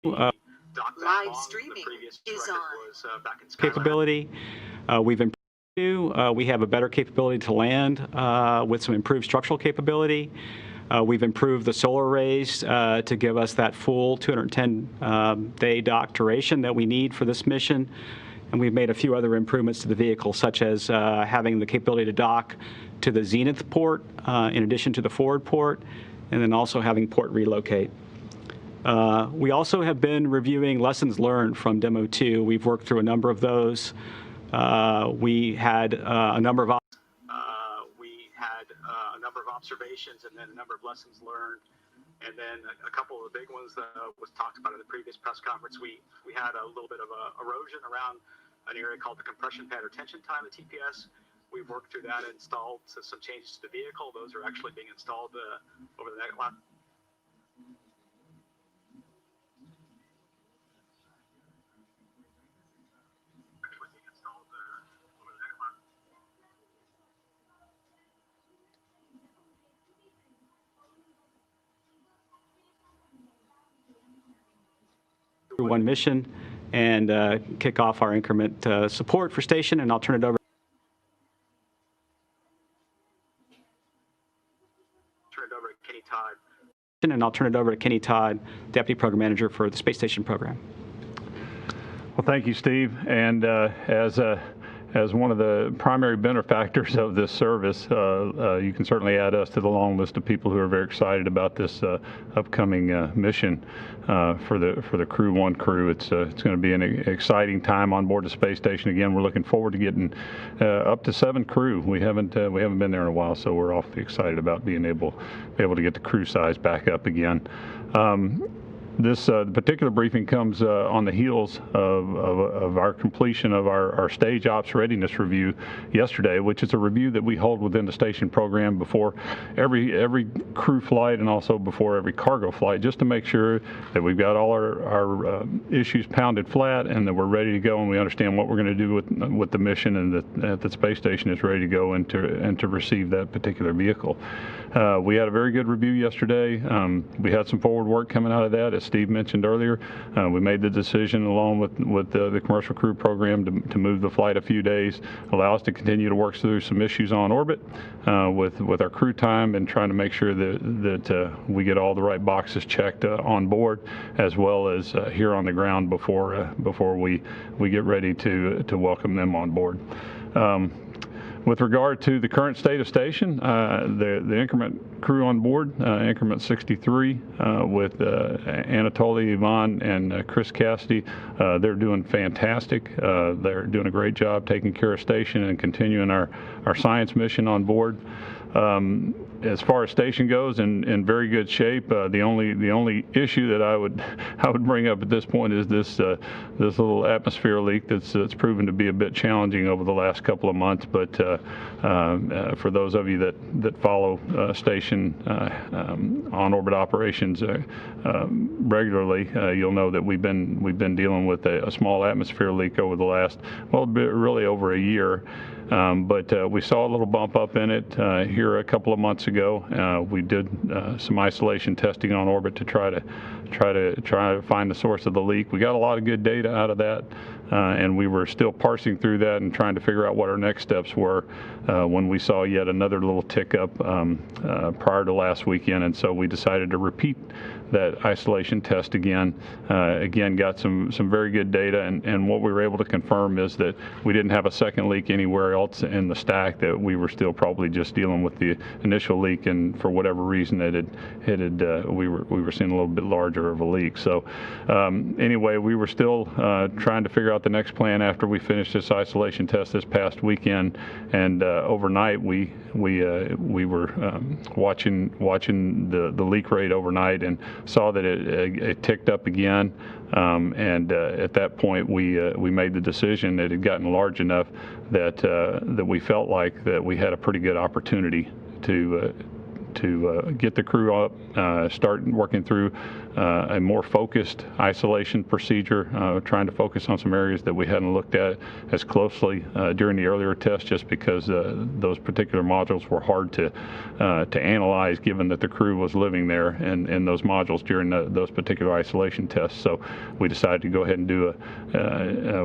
Live streaming is on. Capability. We've improved. We have a better capability to land with some improved structural capability. We've improved the solar arrays to give us that full 210-day dock duration that we need for this mission. And we've made a few other improvements to the vehicle, such as having the capability to dock to the zenith port in addition to the forward port, and then also having port relocate. We also have been reviewing lessons learned from Demo 2. We've worked through a number of those. We had a number of observations and then a number of lessons learned. And then a couple of the big ones that was talked about in the previous press conference, we had a little bit of erosion around an area called the compression pad or tension time, the TPS. We've worked through that and installed some changes to the vehicle. Those are actually being installed over the next last. Crew-1 mission and kick off our increment support for station, and I'll turn it over. And I'll turn it over to Kenny Todd, Deputy Program Manager for the Space Station Program. Well, thank you, Steve. And as one of the primary benefactors of this service, you can certainly add us to the long list of people who are very excited about this upcoming mission for the Crew-1 crew. It's going to be an exciting time on board the space station. Again, we're looking forward to getting up to 7 crew. We haven't been there in a while, so we're awfully excited about being able to get the crew size back up again. This particular briefing comes on the heels of our completion of our stage ops readiness review yesterday, which is a review that we hold within the station program before every crew flight and also before every cargo flight, just to make sure that we've got all our issues pounded flat and that we're ready to go and we understand what we're going to do with the mission, and that the space station is ready to go and to receive that particular vehicle. We had a very good review yesterday. We had some forward work coming out of that. As Steve mentioned earlier, we made the decision along with the commercial crew program to move the flight a few days, allow us to continue to work through some issues on orbit with our crew time and trying to make sure that we get all the right boxes checked on board, as well as here on the ground before we get ready to welcome them on board. With regard to the current state of station, the increment crew on board, increment 63, with Anatoly, Ivan, and Chris Cassidy, they're doing fantastic. They're doing a great job taking care of station and continuing our science mission on board. As far as station goes, in very good shape. The only issue that I would bring up at this point is this little atmosphere leak that's proven to be a bit challenging over the last couple of months. But for those of you that follow station on orbit operations regularly, you'll know that we've been dealing with a small atmosphere leak over the last, well, really over a year. But we saw a little bump up in it here a couple of months ago. We did some isolation testing on orbit to try to find the source of the leak. We got a lot of good data out of that, and we were still parsing through that and trying to figure out what our next steps were when we saw yet another little tick up prior to last weekend. And so we decided to repeat that isolation test again. Again, got some very good data, and what we were able to confirm is that we didn't have a second leak anywhere else in the stack, that we were still probably just dealing with the initial leak, and for whatever reason we were seeing a little bit larger of a leak. So anyway, we were still trying to figure out the next plan after we finished this isolation test this past weekend, and overnight we were watching the leak rate overnight and saw that it ticked up again, and at that point we made the decision that it had gotten large enough that we felt like that we had a pretty good opportunity to get the crew up, start working through a more focused isolation procedure, trying to focus on some areas that we hadn't looked at as closely during the earlier test, just because those particular modules were hard to analyze, given that the crew was living there in those modules during those particular isolation tests. So we decided to go ahead and do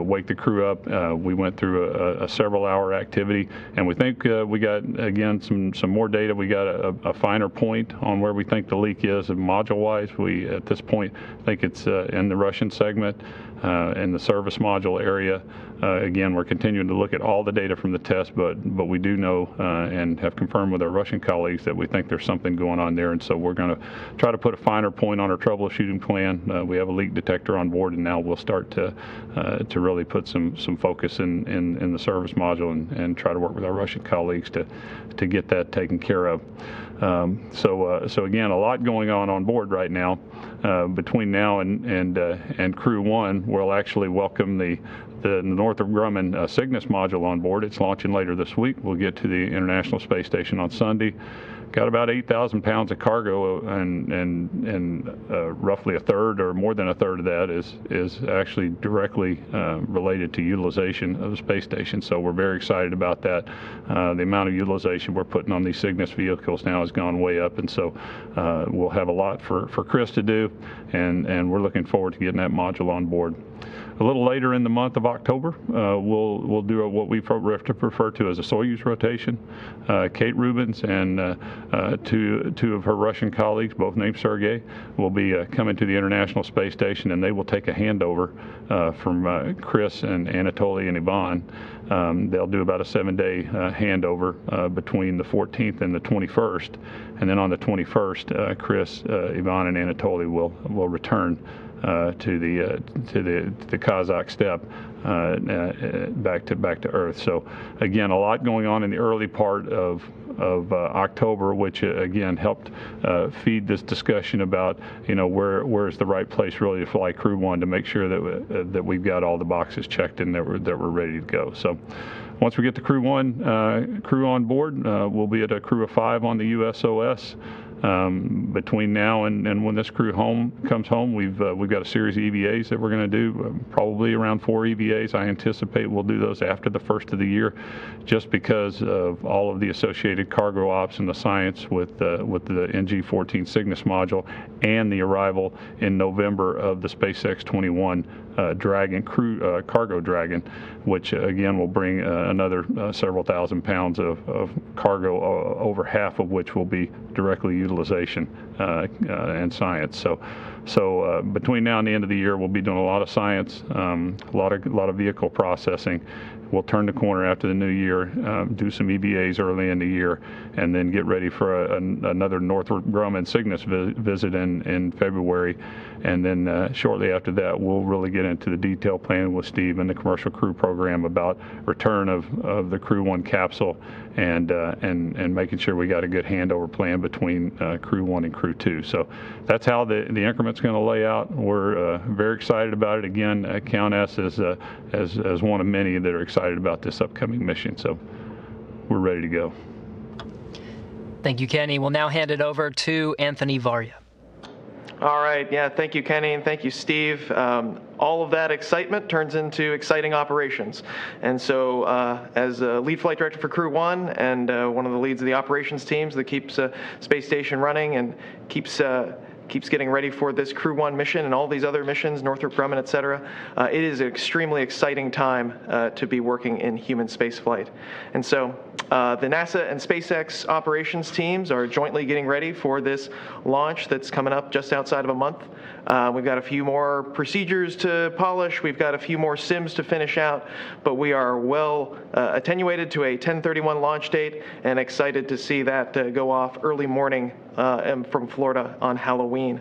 wake the crew up. We went through a several-hour activity, and we think we got, again, some more data. We got a finer point on where we think the leak is, module-wise. We, at this point, think it's in the Russian segment, in the service module area. Again, we're continuing to look at all the data from the test, but we do know and have confirmed with our Russian colleagues that we think there's something going on there, and so we're going to try to put a finer point on our troubleshooting plan. We have a leak detector on board, and now we'll start to really put some focus in the service module and try to work with our Russian colleagues to get that taken care of. So again, a lot going on board right now. Between now and Crew-1, we'll actually welcome the Northrop Grumman Cygnus module on board. It's launching later this week. We'll get to the International Space Station on Sunday. Got about 8,000 pounds of cargo, and roughly a third or more than a third of that is actually directly related to utilization of the space station. So we're very excited about that. The amount of utilization we're putting on these Cygnus vehicles now has gone way up, and so we'll have a lot for Chris to do, and we're looking forward to getting that module on board. A little later in the month of October, we'll do what we refer to as a Soyuz rotation. Kate Rubins and two of her Russian colleagues, both named Sergei, will be coming to the International Space Station, and they will take a handover from Chris and Anatoly and Ivan. They'll do about a 7-day handover between the 14th and the 21st, and then on the 21st, Chris, Ivan, and Anatoly will return to the Kazakh steppe back to Earth. So again, a lot going on in the early part of October, which again helped feed this discussion about where is the right place really to fly Crew-1 to make sure that we've got all the boxes checked and that we're ready to go. So once we get the Crew-1 crew on board, we'll be at a crew of 5 on the USOS. Between now and when this crew comes home, we've got a series of EVAs that we're going to do, probably around 4 EVAs. I anticipate we'll do those after the first of the year, just because of all of the associated cargo ops and the science with the NG-14 Cygnus module and the arrival in November of the SpaceX 21 Dragon cargo Dragon, which again will bring another several thousand pounds of cargo, over half of which will be directly utilization and science. So between now and the end of the year, we'll be doing a lot of science, a lot of vehicle processing. We'll turn the corner after the new year, do some EVAs early in the year, and then get ready for another Northrop Grumman Cygnus visit in February. And then shortly after that, we'll really get into the detailed planning with Steve and the commercial crew program about return of the Crew-1 capsule and making sure we got a good handover plan between Crew-1 and Crew-2. So that's how the increment's going to lay out. We're very excited about it. Again, count us as one of many that are excited about this upcoming mission. So we're ready to go. Thank you, Kenny. We'll now hand it over to Anthony Varya. All right. Yeah, thank you, Kenny, and thank you, Steve. All of that excitement turns into exciting operations. And so as lead flight director for Crew-1 and one of the leads of the operations teams that keeps Space Station running and keeps getting ready for this Crew-1 mission and all these other missions, Northrop Grumman, et cetera, it is an extremely exciting time to be working in human spaceflight. And so the NASA and SpaceX operations teams are jointly getting ready for this launch that's coming up just outside of a month. We've got a few more procedures to polish. We've got a few more sims to finish out, but we are well attenuated to a 10/31 launch date and excited to see that go off early morning from Florida on Halloween.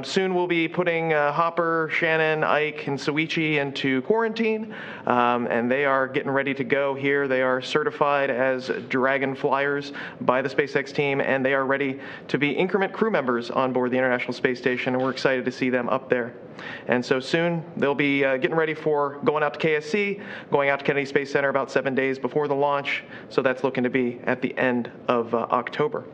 Soon we'll be putting Hopper, Shannon, Ike, and Soichi into quarantine, and they are getting ready to go here. They are certified as Dragon flyers by the SpaceX team, and they are ready to be increment crew members on board the International Space Station, and we're excited to see them up there. And so soon they'll be getting ready for going out to KSC, going out to Kennedy Space Center about 7 days before the launch, so that's looking to be at the end of October.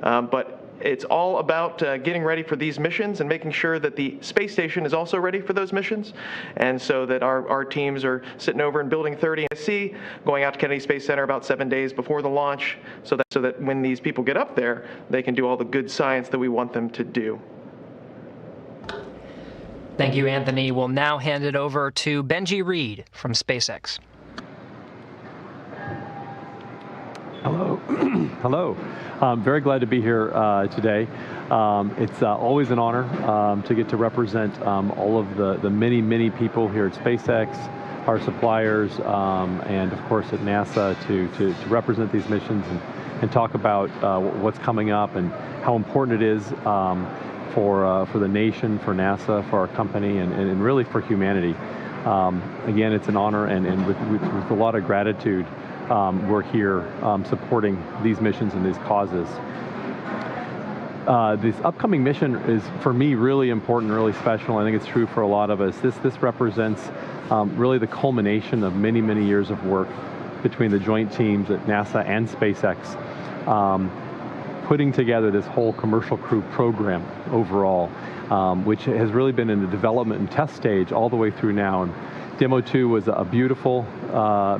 But it's all about getting ready for these missions and making sure that the space station is also ready for those missions, and so that our teams are sitting over in Building 30 ISS, going out to Kennedy Space Center about 7 days before the launch, so that when these people get up there, they can do all the good science that we want them to do. Thank you, Anthony. We'll now hand it over to Benji Reed from SpaceX. Hello. Hello. I'm very glad to be here today. It's always an honor to get to represent all of the many people here at SpaceX, our suppliers, and of course at NASA to represent these missions and talk about what's coming up and how important it is for the nation, for NASA, for our company, and really for humanity. Again, it's an honor, and with a lot of gratitude, we're here supporting these missions and these causes. This upcoming mission is, for me, really important, really special. I think it's true for a lot of us. This represents really the culmination of many years of work between the joint teams at NASA and SpaceX, putting together this whole commercial crew program overall, which has really been in the development and test stage all the way through now. And Demo 2 was a beautiful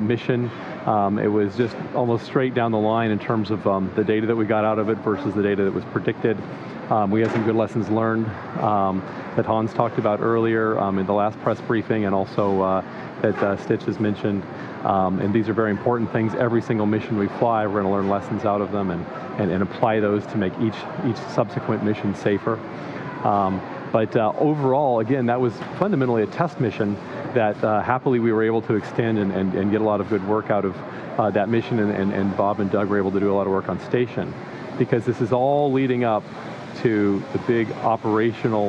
mission. It was just almost straight down the line in terms of the data that we got out of it versus the data that was predicted. We had some good lessons learned that Hans talked about earlier in the last press briefing, and also that Stitch has mentioned. And these are very important things. Every single mission we fly, we're going to learn lessons out of them and apply those to make each subsequent mission safer. But overall, again, that was fundamentally a test mission that happily we were able to extend and get a lot of good work out of that mission, and Bob and Doug were able to do a lot of work on station, because this is all leading up to the big operational